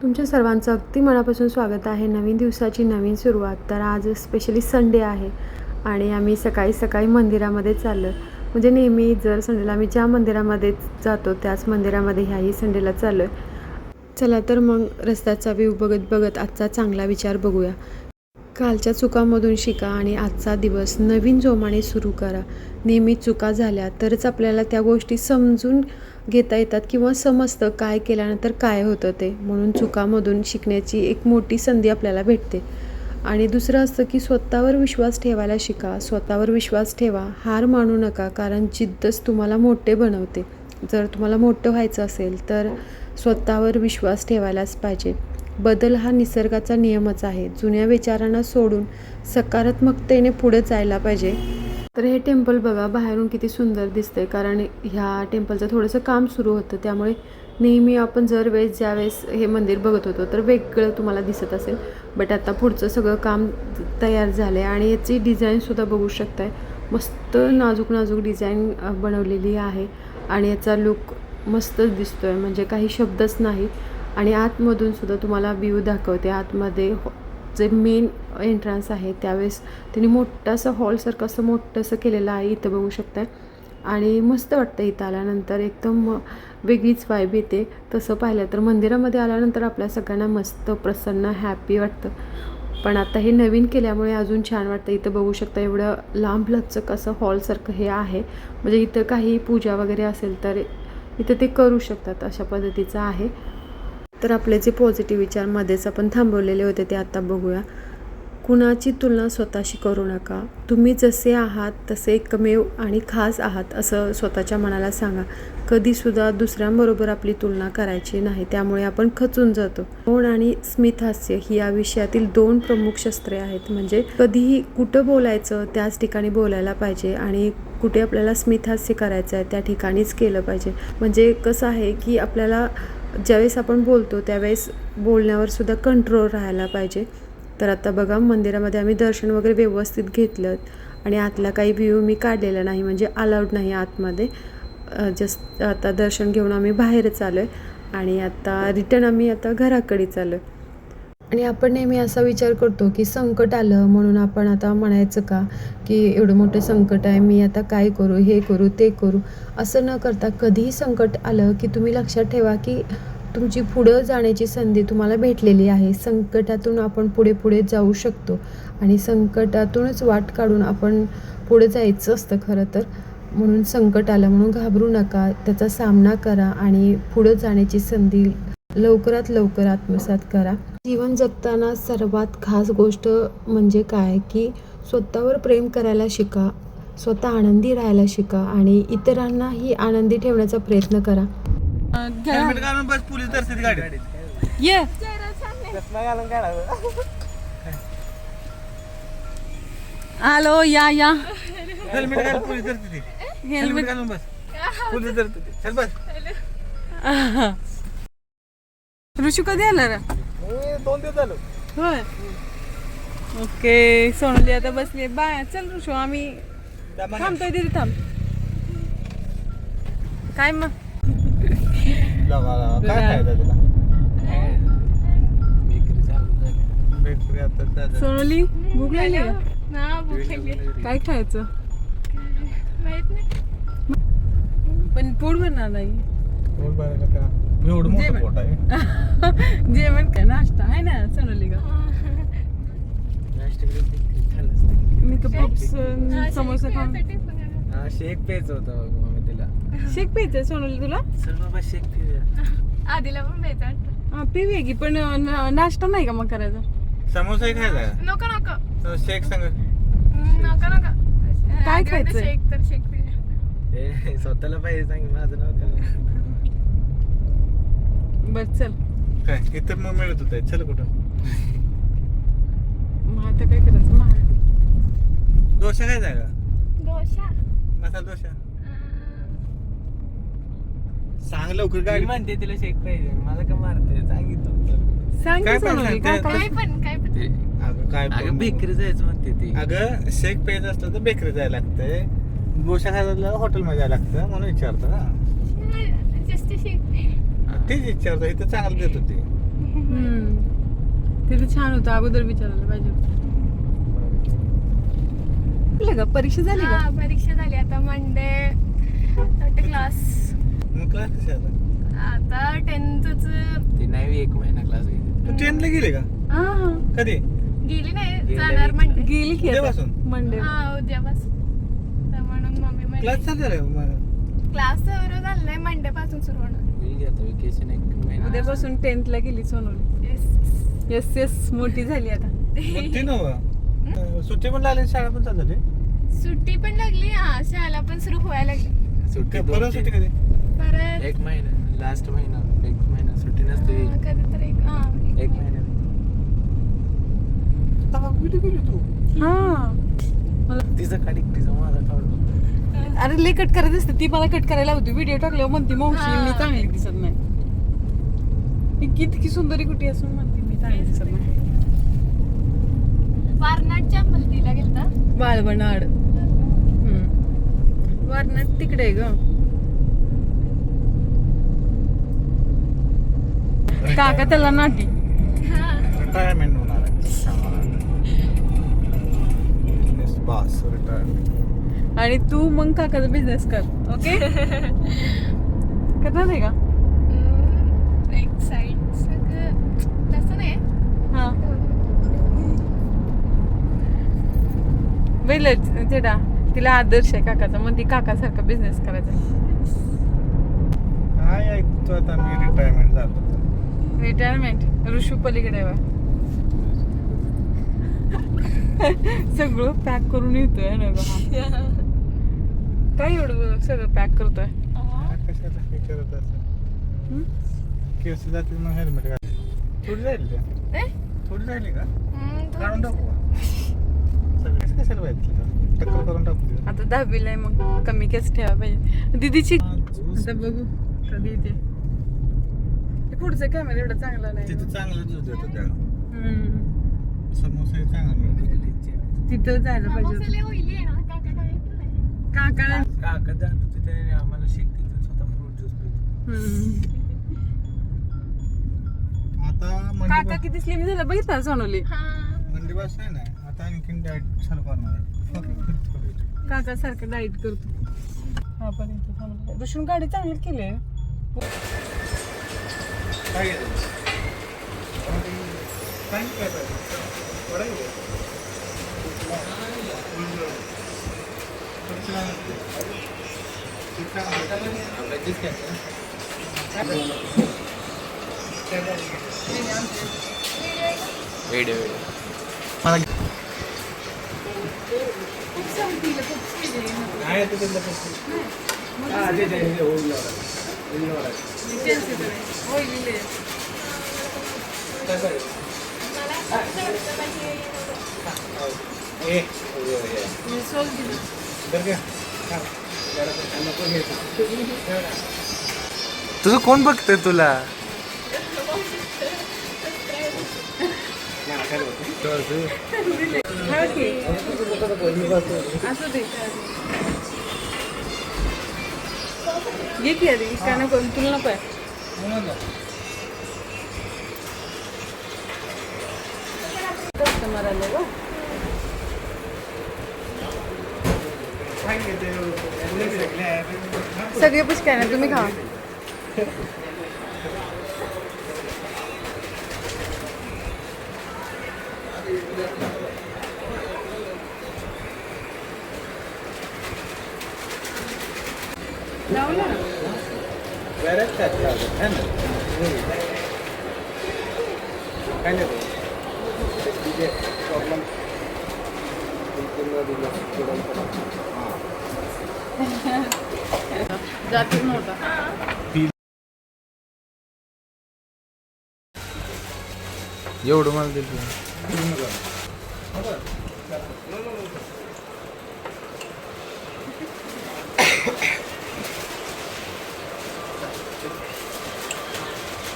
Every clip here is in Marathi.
तुमच्या सर्वांचं अगदी मनापासून स्वागत आहे नवीन दिवसाची नवीन सुरुवात. तर आज स्पेशली संडे आहे आणि आम्ही सकाळी सकाळी मंदिरामध्ये चाललो. म्हणजे नेहमी जर संडेला आम्ही ज्या मंदिरामध्ये जातो त्याच मंदिरामध्ये ह्याही संडेला चाललो आहे. चला तर मग रस्त्याचा व्ह्यू बघत बघत आजचा चांगला विचार बघूया. कालच्या चुकांमधून शिका आणि आजचा दिवस नवीन जोमाने सुरू करा. नेहमी चुका झाल्या तरच आपल्याला त्या गोष्टी समजून घेता येतात किंवा समजतं काय केल्यानंतर काय होतं ते. म्हणून चुकांमधून शिकण्याची एक मोठी संधी आपल्याला भेटते. आणि दुसरं असतं की स्वतःवर विश्वास ठेवायला शिका. स्वतःवर विश्वास ठेवा, हार मानू नका, कारण जिद्दच तुम्हाला मोठे बनवते. जर तुम्हाला मोठं व्हायचं असेल तर स्वतःवर विश्वास ठेवायलाच पाहिजे. बदल हा निसर्गाचा नियमच आहे. जुन्या विचारांना सोडून सकारात्मकतेने पुढे जायला पाहिजे. तर हे टेम्पल बघा बाहेरून किती सुंदर दिसतंय, कारण ह्या टेम्पलचं थोडंसं काम सुरू होतं. त्यामुळे नेहमी आपण ज्यावेळेस हे मंदिर बघत होतो तर वेगळं तुम्हाला दिसत असेल. बट आता पुढचं सगळं काम तयार झालं आहे आणि याची डिझाईनसुद्धा बघू शकताय. मस्त नाजूक डिझाईन बनवलेली आहे आणि याचा लुक मस्तच दिसतो आहे, म्हणजे काही शब्दच नाही. आणि आतमधून सुद्धा तुम्हाला व्ह्यू दाखवते. आतमध्ये जे मेन एंट्रन्स आहे त्यावेळेस त्यांनी मोठंसं हॉलसारखं असं मोठंसं केलेलं आहे. इथं बघू शकताय आणि मस्त वाटतं. इथं आल्यानंतर एकदम वेगळीच वाईब येते. तसं पाहिलं तर मंदिरामध्ये आल्यानंतर आपल्या सगळ्यांना मस्त प्रसन्न हॅपी वाटतं. पण आता हे नवीन केल्यामुळे अजून छान वाटतं. इथं बघू शकता एवढं लांब लचक असं हॉलसारखं हे आहे. म्हणजे इथं काही पूजा वगैरे असेल तर इथं ते करू शकतात, अशा पद्धतीचं आहे. तर आपले जे पॉझिटिव्ह विचार मध्येच आपण थांबवलेले होते ते आता बघूया. कुणाची तुलना स्वतःशी करू नका. तुम्ही जसे आहात तसे एकमेव आणि खास आहात असं स्वतःच्या मनाला सांगा. कधीसुद्धा दुसऱ्यांबरोबर आपली तुलना करायची नाही, त्यामुळे आपण खचून जातो. मौन आणि स्मितहास्य ही या विषयातील 2 प्रमुख शस्त्रे आहेत. म्हणजे कधीही कुठं बोलायचं त्याच ठिकाणी बोलायला पाहिजे आणि कुठे आपल्याला स्मितहास्य करायचं आहे त्या ठिकाणीच केलं पाहिजे. म्हणजे कसं आहे की आपल्याला ज्यावेळेस आपण बोलतो त्यावेळेस बोलण्यावर सुद्धा कंट्रोल राहायला पाहिजे. तर आता बघा मंदिरामध्ये आम्ही दर्शन वगैरे व्यवस्थित घेतलं आणि आतला काही व्ह्यू मी काढलेला नाही, म्हणजे अलाउड नाही आतमध्ये. जस्ट आता दर्शन घेऊन आम्ही बाहेरच आलो आहे आणि आता रिटर्न आम्ही आता घराकडे चाललो आहे. आणि आपण नेहमी असा विचार करतो की संकट आलं म्हणून आपण आता म्हणायचं का की एवढं मोठं संकट आहे, मी आता काय करू, हे करू ते करू. असं न करता कधीही संकट आलं की तुम्ही लक्षात ठेवा की तुमची पुढं जाण्याची संधी तुम्हाला भेटलेली आहे. संकटातून आपण पुढे जाऊ शकतो आणि संकटातूनच वाट काढून आपण पुढे जायचं असतं खरं तर. म्हणून संकट आलं म्हणून घाबरू नका, त्याचा सामना करा आणि पुढं जाण्याची संधी लवकरात लवकर आत्मसात करा. जीवन जगताना सर्वात खास गोष्ट म्हणजे काय की स्वतःवर प्रेम करायला शिका, स्वतः आनंदी राहायला शिका आणि इतरांनाही आनंदी ठेवण्याचा प्रयत्न करा. हेल्मेट घालून बस, पोलीस धरतात गाडीत. ये चष्मा घालून काढावं. आलो या हेल्मेट घालून पोलीस धरते. हेल्मेट घालून बस, पोलीस धरते. चल बस. ऋषू कधी आला रे? 2 दिवस झालं. होय. ओके, सोनली आता बसली. बाय, चल ऋषू, आम्ही थांबतोय तिथे. थांब. काय मग काय फायदा तुला? बेकरी आता सोनली, भूक लागली का? ना भूक लागली. काय खायचं? माहित नाही. पण पोट भरणार नाही. पोट भरायला का? एवढं मोठं पोट आहे. जेवण काय नाश्ता आहे ना सोनली का? मी पप्स समोसा खाऊन शेक प्यायचं होतं मग तिला. शेक प्यायचं सोनली तुला? सर बाबा शेक पिऊया. आधीला पण भेटायचं वाटतं. हा पिऊया की, पण नाश्ता नाही का मग करायचा? समोसा खायचा. नको शेक सांग. नको काय खायचं? शेक तर शेक पिऊया. स्वतःला पाहिजे सांग, माझं नाव काय. बर चल. काय इथं मग मिळत होत. चल कुठं मग आता काय करायचं? मग डोसा काय जागा? डोसा. मसाला डोसा सांग लवकर. गाडी म्हणते तिला शेक पाहिजे, मला का मारते सांगितलं. सांग काय की पण सोनली, काय सांगते? काय पण अगं काय अगं बेकरी जायचं म्हणते ती. अगं शेक प्यायचं असलं तर बेकरी जायला लागतंय, डोसा खायला हॉटेलमध्ये जायला लागतं म्हणून विचारतो ना. जास्त शेक. तेच विचारतो. इथं चांगलं देत होते. तिथे छान होतं, अगोदर विचारायला पाहिजे होतं. कुठलं का परीक्षा झाली का? हा, परीक्षा झाली आता मंडे क्लास. मग क्लास कसे आता 10th ते नाही 1 महिना क्लास घेतला. तू 10ला गेले का हा हा. कधी गेली नाही, गेल्या जाणार week. मंडे. गेली की उद्यापासून? मंडे. हा, उद्यापासून. तर म्हणून मम्मी म्हणली क्लास चालू झाला क्लास सुरू झाला नाही, मंडे पासून सुरू होणार. होईल आता वेकेशन 1 महिना. उद्यापासून 10th ला गेली सोनवली. Yes. येस मोठी झाली आता. मग ते नव्ह सुट्टी पण लागली शाळा पण चालू झाली सुट्टी पण लागली, हा शाळा पण सुरू व्हायला लागली. सुट्टी परत सुट्टी कधी परत 1 महिना लास्ट महिना 1 महिना सुट्टी नसते. कधीतरी एक 1 महिना कुठे गेली तू हा. तिचं काढ तिचं माझा काढ. अरे लय कट करत असते ती, मला कट करायला होती. व्हिडिओ टाकल्यावर म्हणते मावशी हा. मी चांगली दिसत नाही. ही किती सुंदरी कुठे असून म्हणते मी चांगली दिसत नाही. वारनाटच्या हल्दीला गेलता. बाळवनाड. वारनाड तिकडे आहे ग. काका त्याला नाटी. रिटायरमेंट होणार आहे बिझनेस बॉस रिटायरमेंट. आणि तू मग काकाचा बिझनेस कर. ओके. करणार आहे का? एक साईड सगळं तसं नाही. हा. बैलच तेडा तिला आदर्श आहे काकाचा, मग ती काकासारखा बिझनेस करायचा. काय ऐकतो आता मी रिटायरमेंट झालो रिटायरमेंट ऋषू पलीकडे आहे बा. सगळं पॅक करून येतोय ना बा. काय एवढं सगळं पॅक करतोय. कशाला हे करत असं केस जातील मग हेल्मेट घाल. थोडी जाईल का थोडी राहिली का काढून टाकू सगळेच कशाला पाहिजे टक्कल करून टाकू. आता 10वीला आहे मग कमी केस ठेवा पाहिजे. दीदीची आता बघू कधी येते. ते पुढचा कॅमेरा एवढा चांगला नाही. तिथे चांगलं दूध येतं त्या हम्म. समोसे चांगला मिळतो तिथं जायला पाहिजे होतं. समोसाले होईल ना काका काय नाही. काका काका जात होते त्याने आम्हाला शिकते स्वतः फ्रूट ज्यूस पितो. आता काका किती स्लिम झालं बघितलं सोनवली. हा, मंडी बस आहे ना आता आणखीन डाएट चालू करणार आहे. काका सारखं डाईट करतो. हा पण इथं सोनवली. ऋषून गाडी चांगली केली आहे. काय घेतो काय काय पाहिजे वडा घेतो वेडे वेडे आहे ते तुझं कोण बघतंय तुला. असू दे. ये की अरे काय नको तुला नको आहे. कस्टमर आले ग. सगळे पैसे काय ना तुम्ही खा. लावला जातच नव्हता. एवढं मला दिलं.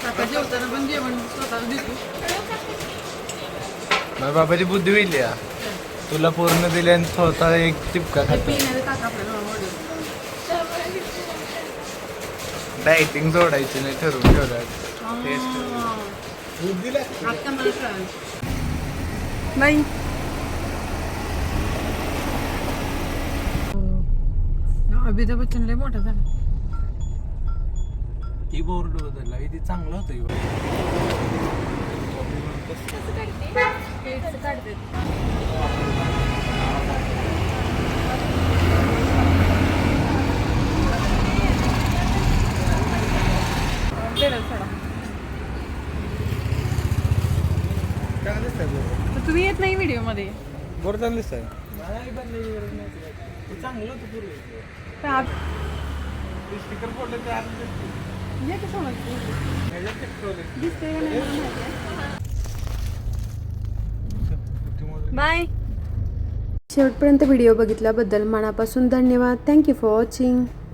काका जेवताना पण जेवण स्वतःला देतो. माझ्या बाबाची बुद्धी होईल या. तुला पूर्ण दिले आणि स्वतः एक टिपका खातो. पिण्याचं काका आपल्याला आवडलं. डायटिंग सोडायची नाही ठरवून ठेवलं. बुद्धीला आता मला कळालं नाही अमिताभ बच्चन लय मोठा झाला ती बोर्ड बदलला हे चांगलं होतं ह्यो. चांगलं दिसतंय बोर्ड. तर तुम्ही येत नाही व्हिडिओ मध्ये बोर्ड चांगलं दिसतंय. नाही बदलायची गरज नाही तिला. हे चांगलं होतं पूर्वी. तर आत ते स्टिकर फोडलं ते आत दिसते. ये कसं वाटतं ह्याच्यात चिकटवलंय. दिसतंय का नाही मला माहिती आहे. बुद्धीमध्ये. बाय शेवटपर्यंत व्हिडिओ बघितल्याबद्दल मनापासून धन्यवाद. Thank you for watching.